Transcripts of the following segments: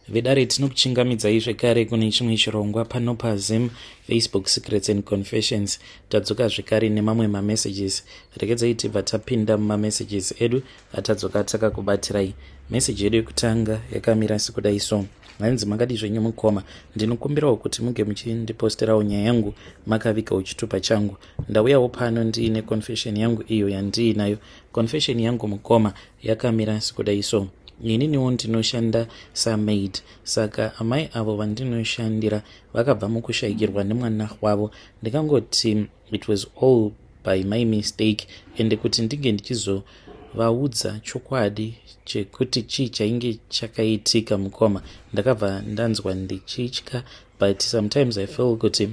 Vedare tinokuchingamidzai zvekare kune chimwe chirongwa pano paZim Facebook Secrets and Confessions. Tadzoka zvekare nemamwe mamessages. Regedzai tibva tapinda mumamessages edu atadzoka takakubatirai. Message yedu yekutanga yakamira sekudai so: hanzi makadi zvenyu mukoma, ndinokumbirawo kuti muge muchindiposterawo nyaya yangu makavigawo chitupa changu. Ndauyawo pano ndiine confession yangu iyo yandiinayo. Confession yangu mukoma yakamira sekudai so: ininiwo ndinoshanda samaid, saka amai avo vandinoshandira vakabva mukushayikirwa nemwana wavo. Ndikangoti it was all by my mistake, ende kuti ndinge ndichizovaudza chokwadi chekuti chii chainge chakaitika mukoma, ndakabva ndanzwa ndichitya, but sometimes I feel kuti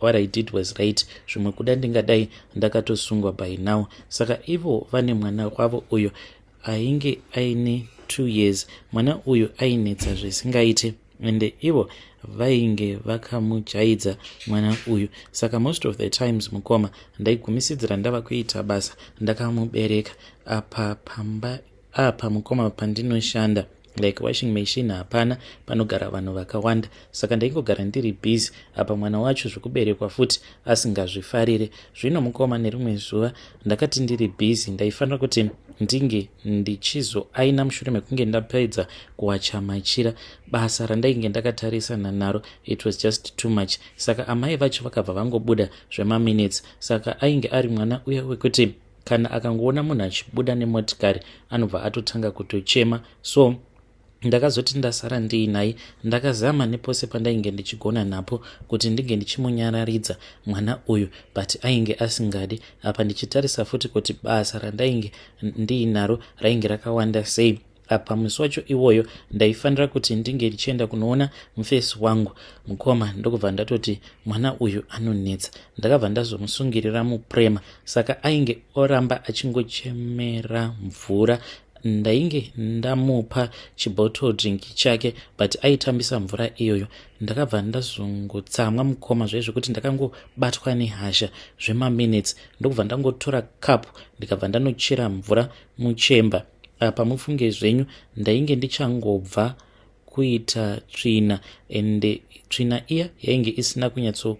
what I did was right. Zvimwe kuda ndingadai ndakatosungwa by now. Saka ivo vane mwana wavo uyo ainge aine 2 years. Mwana uyu ainetsa zvisingaite, ende ivo vainge vakamujaidza mwana uyu. Saka most of the times mukoma ndaigumisidzira ndava kuita basa ndakamubereka apa mukoma pandinoshanda, like washing machine hapana, panogara vanhu vakawanda, saka ndaingogara ndiri busy apa mwana wacho zvekuberekwa futi asingazvifarire. Zvino mukoma nerimwe zuva ndakati ndiri busy ndaifanira kuti ndinge ndichizoaina mushure mekunge ndapedza kuwacha machira, basa randainge ndakatarisana naro it was just too much. Saka amai vacho vakabva vangobuda zvemaminutes. Saka ainge ari mwana uya wekuti kana akangoona munhu achibuda nemotikari anobva atotanga kutochema. So ndakazoti ndasara ndiinaye, ndakazama nepose pandainge ndichigona napo kuti ndinge ndichimunyararidza mwana uyu, but ainge asingadi. Apa ndichitarisa futi kuti basa randainge ndiinaro rainge rakawanda sei. Apa musi wacho iwoyo ndaifanira kuti ndinge ndichienda kunoona mufesi wangu mukoma, ndokubva ndatoti mwana uyu anonetsa. Ndakabva ndazomusungirira muprema, saka ainge oramba achingochemera mvura. Ndainge ndamupa chibottle drink chake, but aitambisa mvura iyoyo. Ndakabva ndazongotsamwa mukoma zvezvekuti ndakangobatwa nehasha zvemaminutes, ndokubva ndangotora kapu ndikabva ndanochera mvura muchemba. Apa mufunge zvenyu ndainge ndichangobva kuita tsvina, ende tsvina iya yainge isina kunyatso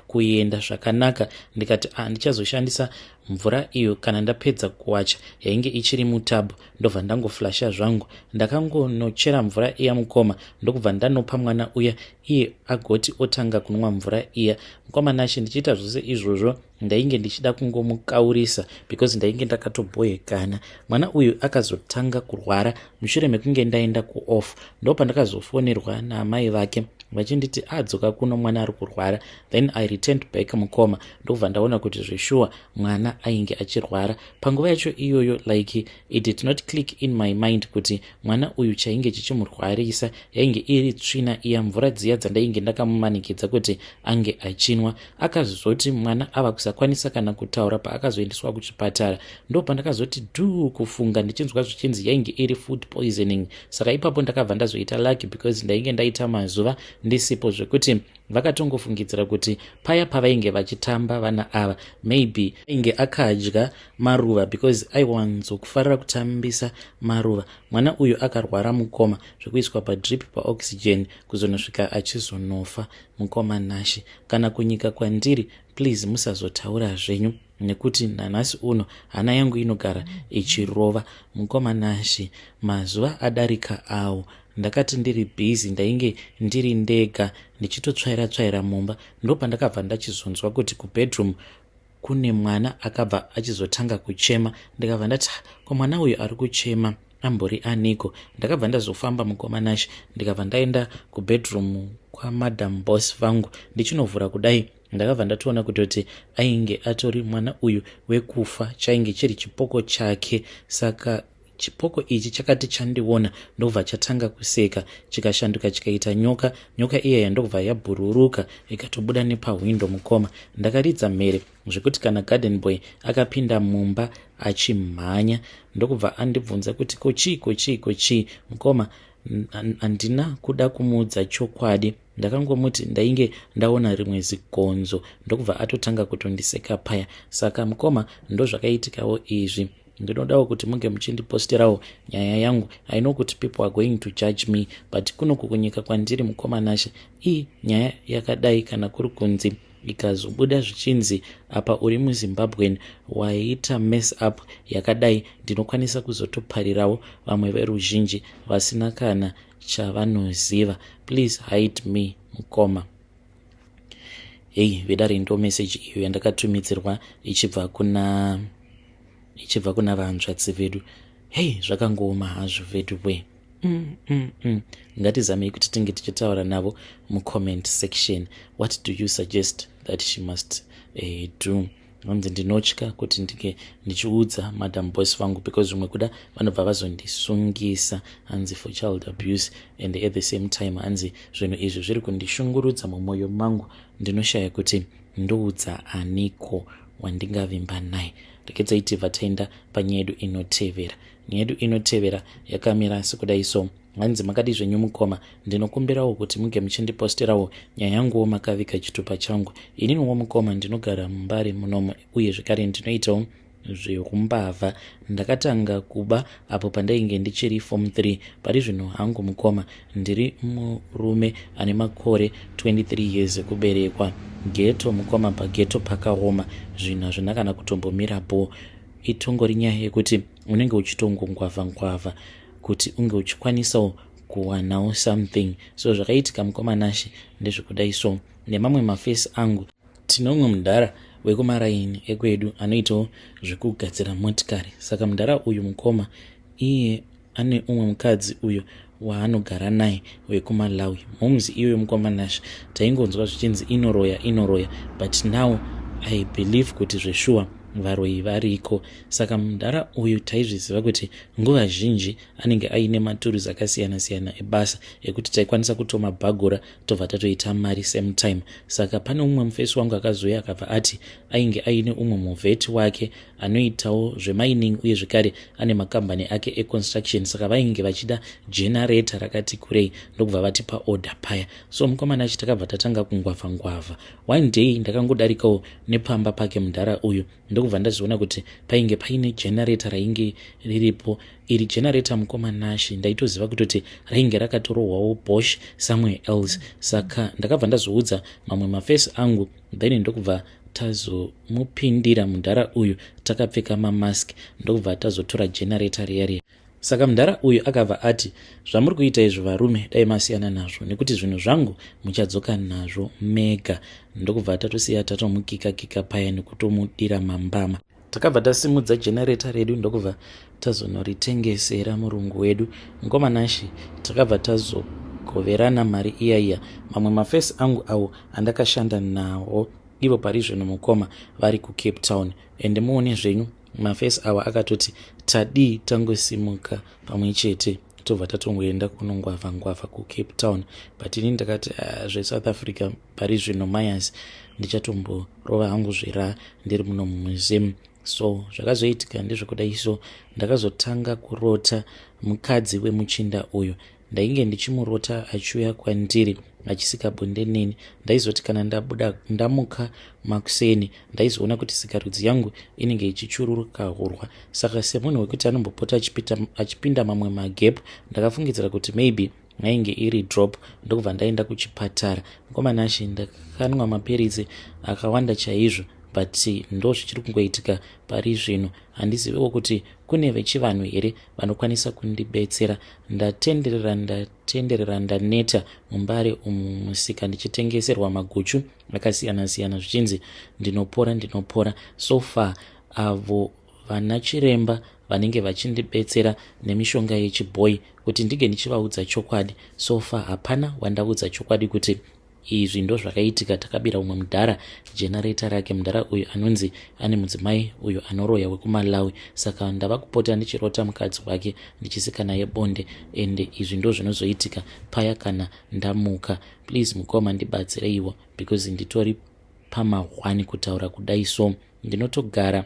kuenda zvakanaka. Ndikati ndichazoshandisa mvura iyo kana ndapedza kuwacha, yainge ichiri mutabhu, ndobva ndangoflasha zvangu. Ndakangonochera mvura iya mukoma, ndokubva ndanopa mwana uya iye agoti otanga kunwa mvura iya. Mukoma nashi ndichiita zvose izvozvo ndainge ndichida kungomukaurisa because ndainge ndakatobhoyekana. Mwana uyu akazotanga kurwara mushure mekunge ndaenda kuoff. Ndopa ndakazofonerwa naamai vake vachinditi adzoka kuno mwana ari kurwara. Then I returned back mukoma, ndokubva ndaona kuti zveshuwa mwana ainge achirwara. Panguva yacho iyoyo like it did not click in my mind kuti mwana uyu chainge chichimurwarisa yainge iri tsvina iya, mvura dziya dzandainge ndakamumanikidza kuti ange achinwa. Akazoti mwana ava kusakwanisa kana kutaura paakazoendeswa kuchipatara. Ndopa ndakazoti kufunga ndichinzwa zvichinzi yainge iri food poisoning. Saka ipapo ndakabva ndazoita lucky because ndainge ndaita mazuva ndisipo zvekuti vakatongofungidzira kuti paya pavainge vachitamba vana ava maybe ainge akadya maruva because aiwanzokufarira kutambisa maruva. Mwana uyu akarwara mukoma zvekuiswa padrip paoxygen kuzonosvika achizonofa. Mukoma nashi, kana kunyika kwandiri please musazotaura zvenyu, nekuti nanhasi uno hana yangu inogara ichirova. Mukoma nashi, mazuva adarika awo ndakati ndiri busy, ndainge ndiri ndega ndichitotsvaira mumba. Ndopa ndakabva ndachizonzwa kuti kubedroom kune mwana akabva achizotanga kuchema. Ndikabva ndati ko mwana uyu ari kuchema ambori aniko. Ndakabva ndazofamba mukoma nashi, ndikabva ndaenda kubedroom kwamadam boss vangu ndichinovhura kudai. Ndakabva ndatoona kutoti ainge atori mwana uyu wekufa, chainge chiri chipoko chake. Saka chipoko ichi chakati chandiona ndobva chatanga kuseka chikashanduka chikaita nyoka. Nyoka iya yandobva yabhururuka ikatobuda nepahwindo mukoma. Ndakaridza mhere zvekuti kana garden boy akapinda mumba achimhanya ndokubva andibvunza kuti kochii mukoma. Handina kuda kumuudza chokwadi, ndakangomuti ndainge ndaona rimwe zigonzo, ndokubva atotanga kutondiseka paya. Saka mukoma ndozvakaitikawo izvi. ndinodawo kuti munge muchindiposterawo nyaya yangu. I know kuti people are going to judge me, but kunoku kunyika kwandiri mukomanasha nyaya yakadai kana kuri kunzi ikazobuda zvichinzi apa uri muZimbabwean waita mess up yakadai, ndinokwanisa kuzotoparirawo vamwe veruzhinji vasina kana chavanoziva. Please hide me mukoma. Vedare ndo message iyo yandakatumidzirwa ichibva kuna vanzvadzi vedu. Zvakangooma hazvo vedu we. Ngatizamei kuti tinge tichitaura navo mucomment section. What do you suggest that she must do? Hanzi ndinotya kuti ndinge ndichiudza madam boss vangu, because zvimwe kuda vanobva vazondisungisa hanzi for child abuse, and at the same time hanzi zvinhu izvi zviri kundishungurudza mumwoyo mangu. Ndinoshaya kuti ndoudza aniko wandingavimba naye. Rekedzai vataenda panyaya yedu inotevera. Nyaya yedu inotevera yakamira sekudai so. Hanzi makadi zvenyu mukoma, ndinokumbirawo kuti munge muchindiposterawo nyaya yanguwo makavika chitupa changu. Ininiwo mukoma ndinogara muMbare munomo, uye zvekare ndinoitawo zvekumbavha. Ndakatanga kuba apo pandainge ndichiri form 3. Pari zvino hangu mukoma ndiri murume ane makore 23 years ekuberekwa. Geto mukoma, pageto pakaoma, zvinhu hazvina kana kutombomirapo. Itongori nyaya yekuti unenge uchitongongwavha kuti unge uchikwanisawo kuwanawo something. So zvakaitika mukomanashi ndezvekudai so. Nemamwe mafesi angu, tino umwe mudhara wekumaraini ekwedu anoitawo zvekugadzira motikari. Saka mudhara uyu mukoma iye ane umwe mukadzi uyo waanogara naye wekuMalawi. Mumzi iyoyo mukomanashi taingonzwa zvichinzi inoroya, but now I believe kuti zveshuwa varoi variko. Saka mudhara uyu taizviziva kuti nguva zhinji anenge aine maturuzi akasiyana-siyana ebasa ekuti taikwanisa kutomabhagura tobva tatoita mari same time. Saka pane umwe mufesi wangu akazouya akabva ati ainge aine umwe muvheti wake anoitawo zvemining uye zvekare ane makambani ake econstruction. Saka vainge vachida generator rakati kurei, ndokubva vatipa order paya. So mukomana achi takabva tatanga kungwavha. One day ndakangodarikawo nepamba pake mudhara uyu, ndokubva ndaziona kuti painge paine generator rainge riripo. Iri generator mukomanashi ndaitoziva kutoti rainge rakatorohwawo Bosch somewhere else. Saka ndakabva ndazoudza mamwe mafesi angu, then ndokubva tazomupindira mudhara uyu takapfeka mamask, ndokubva tazotora generator riya. Saka mudhara uyu akabva ati zvamuri kuita izvo varume dai masiyana nazvo, nekuti zvinhu zvangu muchadzoka nazvo mega. Ndokubva tatosiya tatomukika paya nekutomudira mambama. Takabva tasimudza generator redu ndokubva tazonoritengesera murungu wedu. Mukomanashi takabva tazogoverana mari iya. Mamwe mafesi angu awo andakashanda nawo ivo pari zvino mukoma vari kuCape Town, ende muone zvenyu mafesi awa akatoti tadii tangosimuka pamwe chete tobva tatongoenda kunongwavha kuCape Town. But ini ndakati zveSouth Africa pari zvino mayas ndichatomborova hangu zvira ndiri muno mumuseum. So zvakazoitika ndezvekudai so ndakazotanga kurota mukadzi wemuchinda uyu. Ndainge ndichimurota achiuya kwandiri achisika bonde neni. Ndaizoti kana ndamuka makuseni ndaizoona kuti sikarudzi yangu inenge ichichururuka hurwa. Saka semunhu wekuti anombopota achipinda mamwe magap, ndakafungidzira kuti maybe ainge iri drop, ndokubva ndaenda kuchipatara. Mukomanashi ndakanwa mapiritsi akawanda chaizvo, but ndo zvichiri kungoitika pari zvino. Handiziviwo kuti kune vechivanhu here vanokwanisa kundibetsera. Ndatenderera ndaneta muMbare umusika ndichitengeserwa maguchu akasiyana-siyana zvichinzi ndinopora. So far avo vana chiremba vanenge vachindibetsera nemishonga yechiboy kuti ndige ndichivaudza chokwadi, so far hapana wandaudza chokwadi kuti izvi ndo zvakaitika. Takabira umwe mudhara generator rake. Mudhara uyu anonzi ane mudzimai uyu anoroya wekuMalawi. Saka ndava kupota ndichirota mukadzi wake ndichisika naye bonde, ende izvi ndo zvinozoitika paya kana ndamuka. Please mukoma ndibatsireiwo, because nditori pamahwani kutaura kudai so. Ndinotogara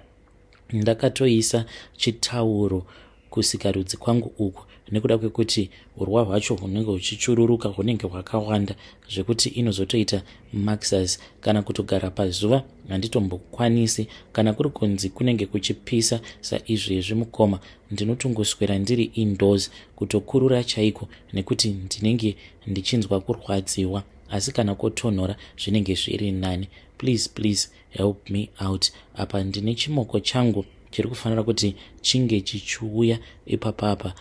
ndakatoisa chitauro kusikarudzi kwangu uku nekuda kwekuti urwa hwacho hunenge huchichururuka hunenge hwakawanda zvekuti inozotoita maxers. Kana kutogara pazuva handitombokwanisi, kana kuri kunzi kunenge kuchipisa saizvezvi mukoma ndinotongoswera ndiri indoors kutokurura chaiko nekuti ndinenge ndichinzwa kurwadziwa, asi kana kotonhora zvinenge zviri nani. Please help me out. Apa ndine chimoko changu chiri kufanira kuti chinge chichiuya ipapapa,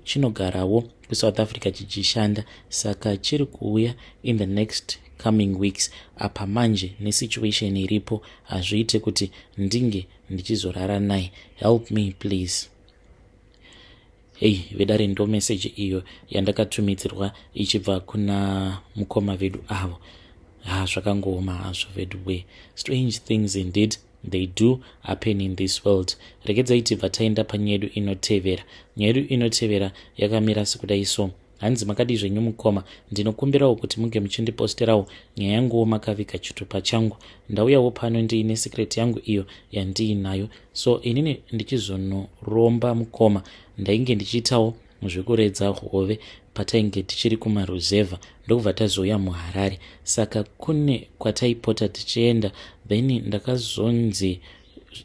chinogarawo kuSouth Africa chichishanda, saka chiri kuuya in the next coming weeks. Apa manje nesituation iripo hazviite kuti ndinge ndichizorara naye. Help me please. Hey, vedare ndo message iyo yandakatumidzirwa ichibva kuna mukoma vedu avo. Zvakangoma hazvo vedu we. Strange things indeed they do happen in this world. Regedzai tibva taenda panyaya yedu inotevera. Nyaya yedu inotevera yakamira sekudai so. Hanzi makadi zvenyu mukoma, ndinokumbirawo kuti munge muchindiposterawo nyaya yanguwo makaviga chitupa changu. Ndauyawo pano ndiine secret yangu iyo yandiinayo. So inini ndichizonoromba mukoma, ndainge ndichiitawo zvekuredza hove patainge tichiri kumaruzevha ndokubva tazouya muHarare. Saka kune kwataipota tichienda, then ndakazonzi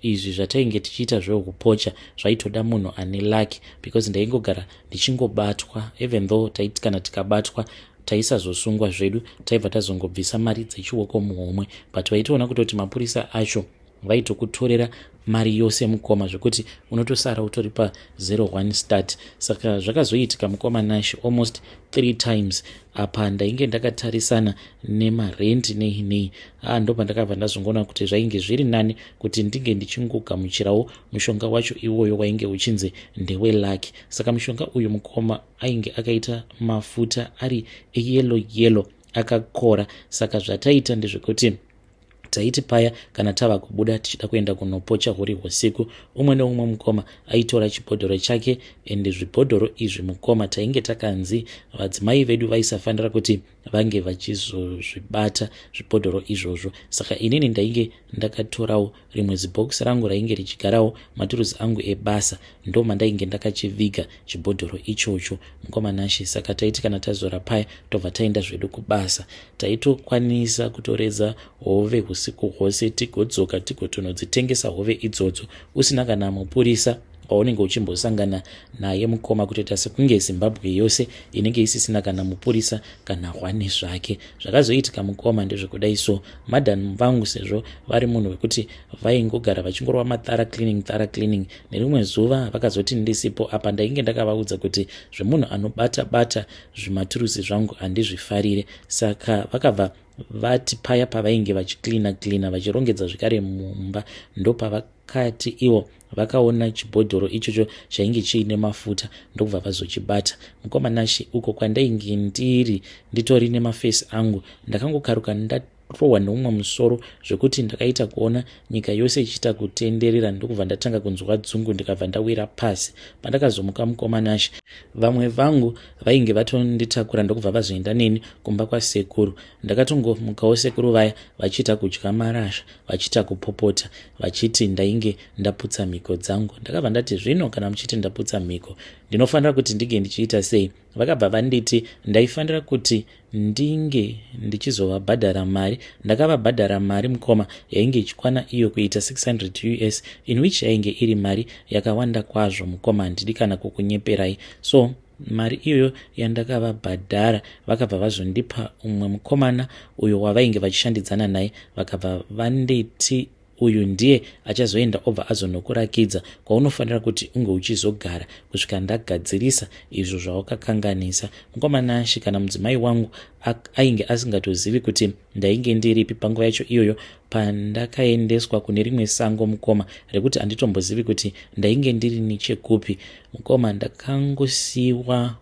izvi zvatainge tichiita zvekupocha zvaitoda munhu ane lucky, because ndaingogara ndichingobatwa, even though taiti kana tikabatwa taisazosungwa zvedu taibva tazongobvisa mari dzechiwoko muhomwe, but vaitoona kutoti mapurisa acho vaitokutorera mari yose mukoma zvekuti unotosara utori pa01 start. Saka zvakazoitika mukoma Nash almost 3 times. Apa ndainge ndakatarisana nemarenti nei ndo ndakabva ndazongoona kuti zvainge zviri nani kuti ndinge ndichingogamuchirawo mushonga wacho iwoyo wainge uchinzi ndewe lucky. Saka mushonga uyu mukoma ainge akaita mafuta ari yellow akakora. Saka zvataita ndezvekuti taiti paya kana tava kubuda tichida kuenda kunopocha huri husiku, umwe neumwe mukoma aitora chibhodhoro chake, ende zvibhodhoro izvi mukoma tainge takanzi vadzimai vedu vaisafanira kuti vange vachizozvibata zvibhodhoro izvozvo. Saka inini ndainge ndakatorawo rimwe zibhokisi rangu rainge richigarawo maturuzi angu ebasa, ndo mandainge ndakachiviga chibhodhoro ichocho mukoma Nashi. Saka taiti kana tazora paya tobva taenda zvedu kubasa, taitokwanisa kutoreza hove usiku hwose tigodzoka tigotonodzitengesa hove idzodzo usina kana mupurisa waunenge uchimbosangana naye mukoma, kutoita sekunge Zimbabwe yose inenge isisina kana mupurisa kana hwane zvake. Zvakazoitika mukoma ndezvekudai so. Madam vangu sezvo vari munhu wekuti vaingogara vachingorwa mathara cleaning, nerimwe zuva vakazoti ndisipo apa ndainge ndakavaudza kuti zvemunhu anobata zvimaturuzi zvangu handizvifarire. Saka vakabva vati paya pavainge vachiklina vachirongedza zvekare mumba, ndo pavakati ivo vakaona chibhodhoro ichocho chainge chiine mafuta ndokubva vazochibata. mukoma Nashi uko kwandainge nditori nemafesi angu ndakangokaruka ndarohwa neumwe musoro zvekuti ndakaita kuona nyika yose ichiita kutenderera, ndokubva ndatanga kunzwa dzungu ndikabva ndawira pasi. Pandakazomuka mukoma Nashi, vamwe vangu vainge vatonditakura ndokubva vazoenda neni kumba kwasekuru. Ndakatongomukawo sekuru vaya vachiita kudya marasha, vachiita kupopota, vachiti ndainge ndaputsa mhiko dzangu. Ndakabva ndati zvino kana muchiti ndaputsa mhiko ndinofanira kuti ndige ndichiita sei? Vakabva vanditi ndaifanira kuti ndinge ndichizovabhadhara mari. Ndakavabhadhara mari mukoma yainge ichikwana iyo kuita $600 US, in which yainge iri mari yakawanda kwazvo mukoma, handidi kana kukunyeperai. So mari iyoyo yandakavabhadhara vakabva vazondipa umwe mukomana uyo wavainge vachishandidzana naye, vakabva vanditi uyu ndiye achazoenda obva azonokurakidza kwaunofanira kuti unge uchizogara kusvika ndagadzirisa izvo zvawakakanganisa. mukoma Nashi kana mudzimai wangu ainge asingatozivi kuti ndainge ndiripi panguva yacho iyoyo pandakaendeswa kune rimwe sango mukoma rekuti handitombozivi kuti ndainge ndiri nechekupi. mukoma ndakangosiyiwa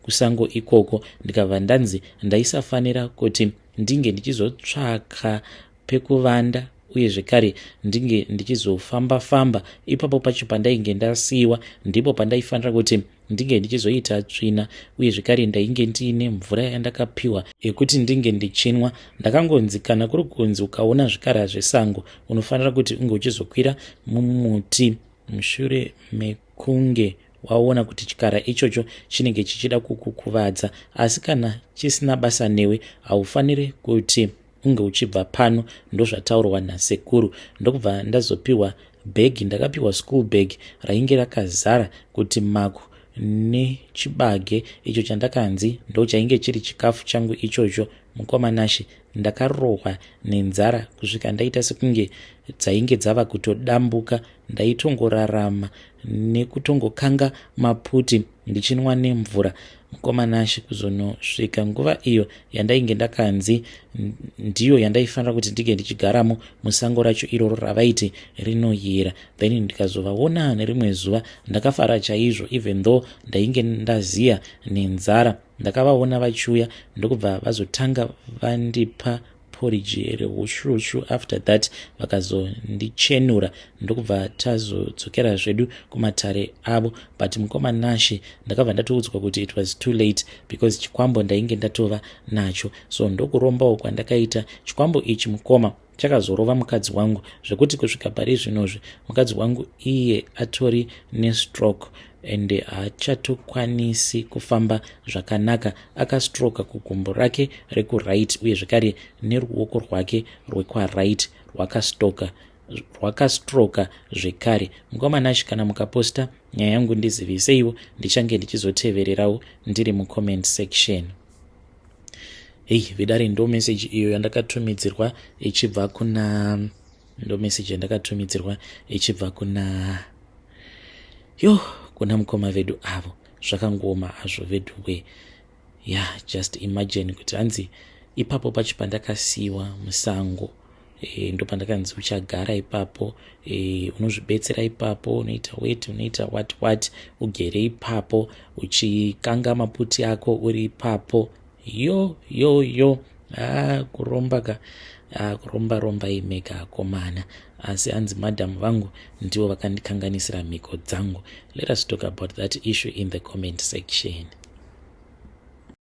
kusango ikoko ndikabva ndanzi ndaisafanira kuti ndinge ndichizotsvaka pekuvanda uye zvekare ndinge ndichizofamba. Ipapo pacho pandainge ndasiyiwa ndipo pandaifanira kuti ndinge ndichizoita tsvina, uye zvekare ndainge ndiine mvura yandakapiwa yekuti ndinge ndichinwa. Ndakangonzi kana kuri kunzi ukaona zvikara zvesango unofanira kuti unge uchizokwira mumuti mushure mekunge waona kuti chikara ichocho chinenge chichida kukukuvadza, asi kana chisina basa newe haufaniri kuti unge uchibva pano. Ndozvataurwa nasekuru. Ndokubva ndazopiwa bhegi, ndakapiwa school bag rainge rakazara kuti mako nechibage icho chandakanzi ndo chainge chiri chikafu changu ichocho. Mukomanashi, ndakarohwa nenzara kusvika ndaita sekunge dzainge dzava kutodambuka. Ndaitongorarama nekutongokanga maputi ndichinwa nemvura. Mukomanashi, kuzonosvika nguva iyo yandainge ndakanzi ndiyo yandaifanira kuti ndige ndichigaramo musango racho iroro ravaiti rinoyera. Then ndikazovaona nerimwe zuva ndakafara chaizvo, even though ndainge ndaziya nenzara. Ndakavaona vachiuya ndokubva vazotanga vandipa porridge rehushushu. After that vakazondichenura ndokubva tazodzokera zvedu kumatare avo. But Mukomanashi, ndakabva ndatoudzwa kuti it was too late because chikwambo ndainge ndatova nacho. So ndokurombawo kwandakaita. Chikwambo ichi mukoma chakazorova mukadzi wangu zvekuti kusvika pari zvinozvi mukadzi wangu iye atori nestroke and haachatokwanisi kufamba zvakanaka. Akastroka kugumbo rake rekuright uye zvekare neruoko rwake rwekwaright rwakastroka zvekare. Mukomanashi, kana mukaposta nyaya yangu ndizivise ndichange ndichizotevererawo ndiri mucomment section. Vidare ndo message iyo yandakatumidzirwa ichibva kuna mukoma vedu avo. Zvakangoma hazvo vedu we. Just imagine kuti hanzi ipapo pacho pandakasiyiwa musango, ndo pandakanzi uchagara ipapo, unozvibetsera ipapo, unoita weti, unoita what, ugere ipapo uchikanga maputi ako uri ipapo. Kuromba imeka akomana, asi hanzi madhamu vangu ndivo vakandikanganisira mhiko dzangu. Let us talk about that issue in the comment section.